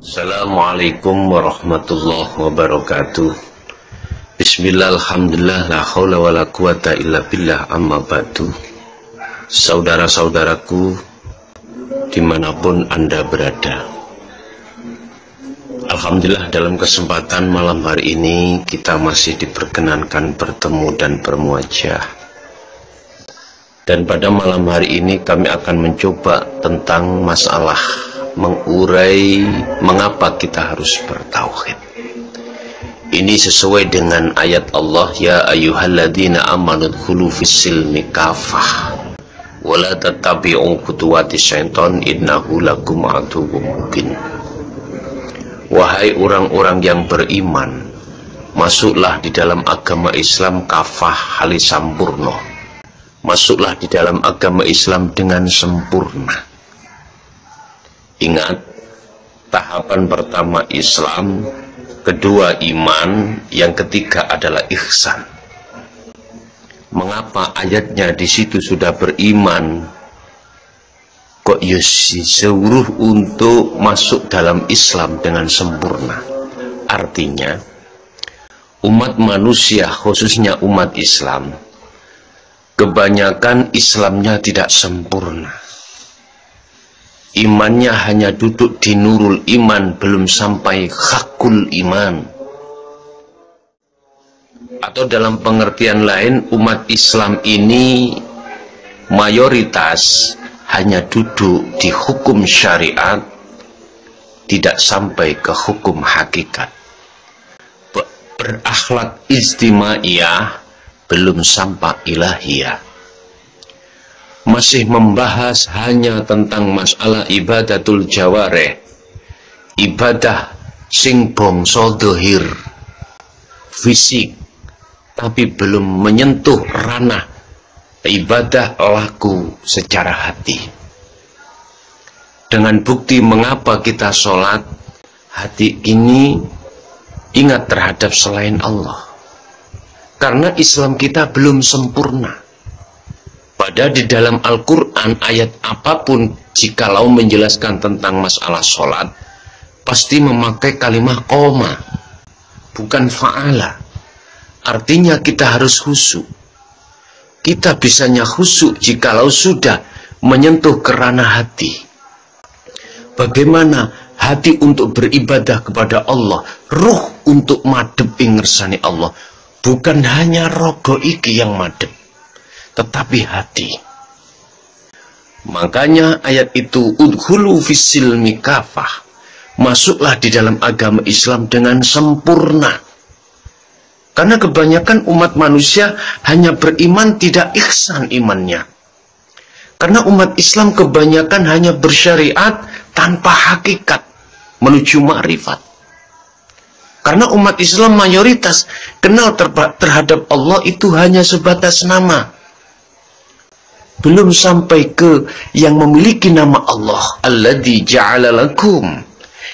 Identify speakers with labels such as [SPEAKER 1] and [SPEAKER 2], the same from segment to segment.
[SPEAKER 1] Assalamualaikum warahmatullahi wabarakatuh. Bismillah, alhamdulillah, la hawla wa la quwata illa billah, amma ba'du. Saudara-saudaraku dimanapun Anda berada, alhamdulillah dalam kesempatan malam hari ini kita masih diperkenankan bertemu dan bermuajah. Dan pada malam hari ini kami akan mencoba tentang masalah mengurai mengapa kita harus bertauhid. Ini sesuai dengan ayat Allah, ya ayyuhalladzina amanu dkhulu fis-silmi kafah wa la tattabi'u khutuwati syaiton innahu lakum aduwwum mubin. Wahai orang-orang yang beriman, masuklah di dalam agama Islam kafah halisampurno. Masuklah di dalam agama Islam dengan sempurna. Ingat, tahapan pertama Islam, kedua iman, yang ketiga adalah ihsan. Mengapa ayatnya di situ sudah beriman, kok disuruh untuk masuk dalam Islam dengan sempurna? Artinya, umat manusia, khususnya umat Islam, kebanyakan Islamnya tidak sempurna. Imannya hanya duduk di nurul iman, belum sampai hakul iman. Atau dalam pengertian lain, umat Islam ini mayoritas hanya duduk di hukum syariat, tidak sampai ke hukum hakikat. Berakhlak istimaiyah, belum sampai ilahiyah. Masih membahas hanya tentang masalah ibadatul jawareh, ibadah sing bangsa dohir, fisik, tapi belum menyentuh ranah ibadah laku secara hati. Dengan bukti mengapa kita sholat, hati ini ingat terhadap selain Allah, karena Islam kita belum sempurna. Padahal di dalam Al-Quran ayat apapun jikalau menjelaskan tentang masalah sholat, pasti memakai kalimat koma, bukan fa'ala. Artinya kita harus khusyuk. Kita bisanya khusyuk jikalau sudah menyentuh ke ranah hati. Bagaimana hati untuk beribadah kepada Allah, ruh untuk madhep ing ngersani Allah. Bukan hanya rogo iki yang madhep, tetapi hati. Makanya ayat itu, udkhulu fis-silmi kafah, masuklah di dalam agama Islam dengan sempurna. Karena kebanyakan umat manusia hanya beriman, tidak ihsan imannya. Karena umat Islam kebanyakan hanya bersyariat tanpa hakikat menuju ma'rifat. Karena umat Islam mayoritas kenal terhadap Allah itu hanya sebatas nama, belum sampai ke yang memiliki nama Allah, alladzi ja'ala lakum,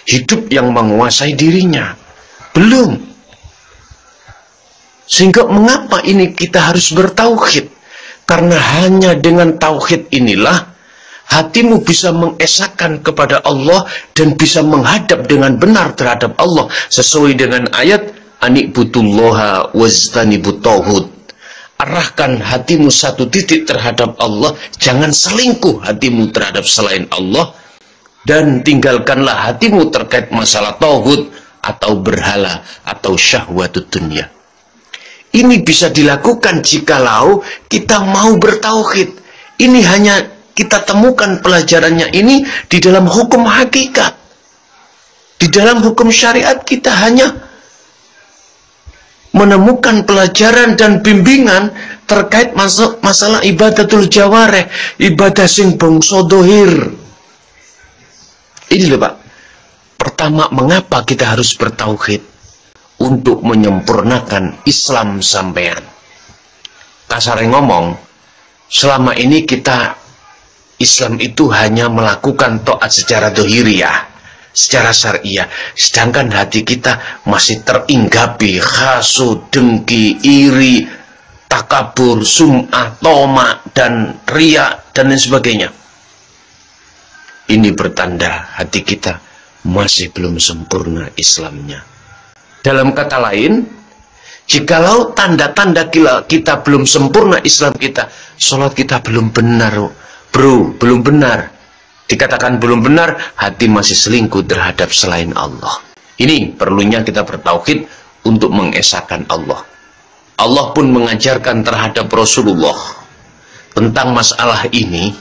[SPEAKER 1] hidup yang menguasai dirinya. Belum. Sehingga mengapa ini kita harus bertauhid? Karena hanya dengan tauhid inilah hatimu bisa mengesahkan kepada Allah dan bisa menghadap dengan benar terhadap Allah sesuai dengan ayat ani'budullaha wajtanibut tauhid. Arahkan hatimu satu titik terhadap Allah, jangan selingkuh hatimu terhadap selain Allah, dan tinggalkanlah hatimu terkait masalah tauhid atau berhala atau syahwatut dunia. Ini bisa dilakukan jikalau kita mau bertauhid. Ini hanya kita temukan pelajarannya ini di dalam hukum hakikat. Di dalam hukum syariat kita hanya menemukan pelajaran dan bimbingan terkait masalah ibadatul jawareh, ibadah sing bangsa dohir. Ini loh Pak. Pertama, mengapa kita harus bertauhid? Untuk menyempurnakan Islam sampean. Kasarnya ngomong, selama ini kita Islam itu hanya melakukan taat secara dohiriyah, secara syariah, sedangkan hati kita masih teringgapi hasud, dengki, iri, takabur, sum'ah, toma, dan riya, dan lain sebagainya. Ini bertanda hati kita masih belum sempurna Islamnya. Dalam kata lain, jikalau tanda-tanda kita belum sempurna Islam kita, sholat kita belum benar, bro, belum benar. Dikatakan belum benar, hati masih selingkuh terhadap selain Allah. Ini perlunya kita bertauhid untuk mengesahkan Allah. Allah pun mengajarkan terhadap Rasulullah tentang masalah ini,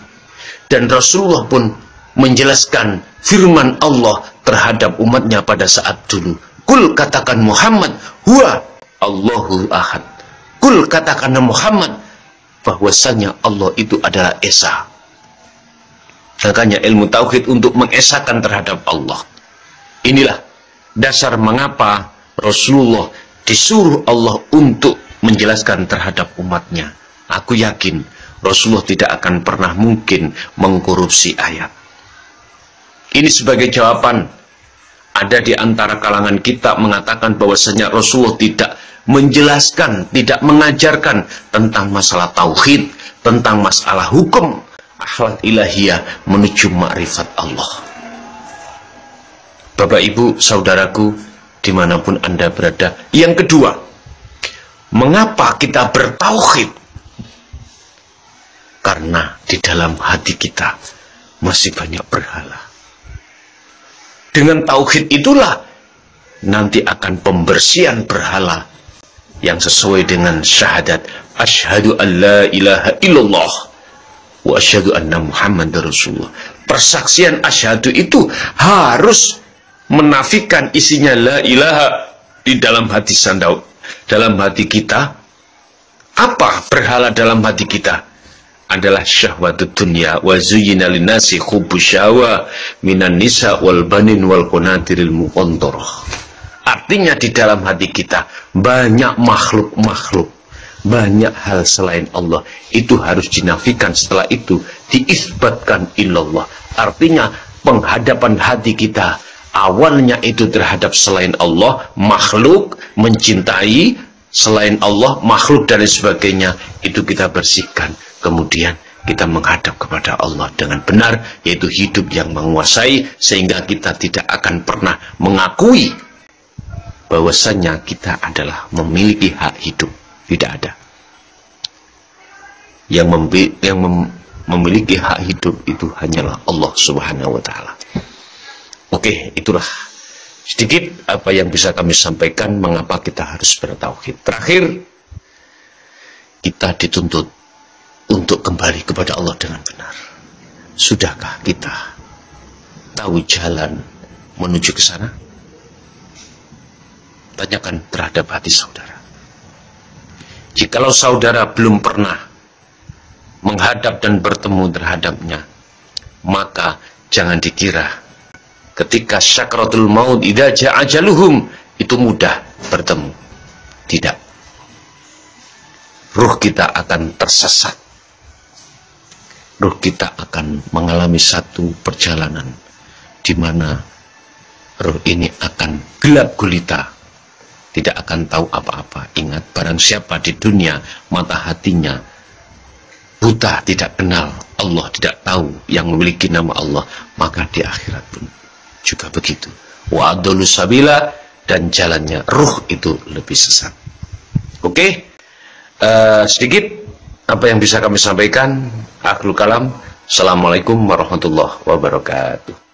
[SPEAKER 1] dan Rasulullah pun menjelaskan firman Allah terhadap umatnya pada saat dulu. Kul, katakan Muhammad, huwa Allahu ahad. Kul, katakan Muhammad, bahwasanya Allah itu adalah esa. Makanya ilmu tauhid untuk mengesahkan terhadap Allah. Inilah dasar mengapa Rasulullah disuruh Allah untuk menjelaskan terhadap umatnya. Aku yakin Rasulullah tidak akan pernah mungkin mengkorupsi ayat. Ini sebagai jawaban. Ada di antara kalangan kita mengatakan bahwasanya Rasulullah tidak menjelaskan, tidak mengajarkan tentang masalah tauhid, tentang masalah hukum akhlak ilahiyah menuju ma'rifat Allah. Bapak, Ibu, saudaraku, dimanapun Anda berada. Yang kedua, mengapa kita bertauhid? Karena di dalam hati kita masih banyak berhala. Dengan tauhid itulah nanti akan pembersihan berhala yang sesuai dengan syahadat asyhadu an la ilaha illallah wa asyhadu anna muhammadar rasulullah. Persaksian asyhadu itu harus menafikan isinya la ilaha di dalam hati sandau, dalam hati kita. Apa berhala dalam hati kita? Adalah syahwatut dunya wa zuyyina linnasi hubbus syahwa minan nisa wal banin wal qanatiril muqantarah. Artinya di dalam hati kita banyak makhluk-makhluk, banyak hal selain Allah. Itu harus dinafikan, setelah itu diisbatkan illallah. Artinya penghadapan hati kita awalnya itu terhadap selain Allah, makhluk, mencintai selain Allah, makhluk dan sebagainya, itu kita bersihkan. Kemudian kita menghadap kepada Allah dengan benar, yaitu hidup yang menguasai, sehingga kita tidak akan pernah mengakui bahwasanya kita adalah memiliki hak hidup. Tidak ada. Yang memiliki hak hidup itu hanyalah Allah Subhanahu wa Ta'ala. Oke, itulah sedikit apa yang bisa kami sampaikan mengapa kita harus bertauhid. Terakhir, kita dituntut untuk kembali kepada Allah dengan benar. Sudahkah kita tahu jalan menuju ke sana? Tanyakan terhadap hati saudara. Jikalau saudara belum pernah menghadap dan bertemu terhadapnya, maka jangan dikira ketika syakratul maut idza ja'a ajaluhum itu mudah bertemu. Tidak. Ruh kita akan tersesat. Ruh kita akan mengalami satu perjalanan di mana ruh ini akan gelap gulita, tidak akan tahu apa-apa. Ingat, barang siapa di dunia mata hatinya buta, tidak kenal Allah, tidak tahu yang memiliki nama Allah, maka di akhirat pun juga begitu. Wa adallu sabila, dan jalannya ruh itu lebih sesat. Oke, sedikit apa yang bisa kami sampaikan. Akhirul kalam. Assalamualaikum warahmatullahi wabarakatuh.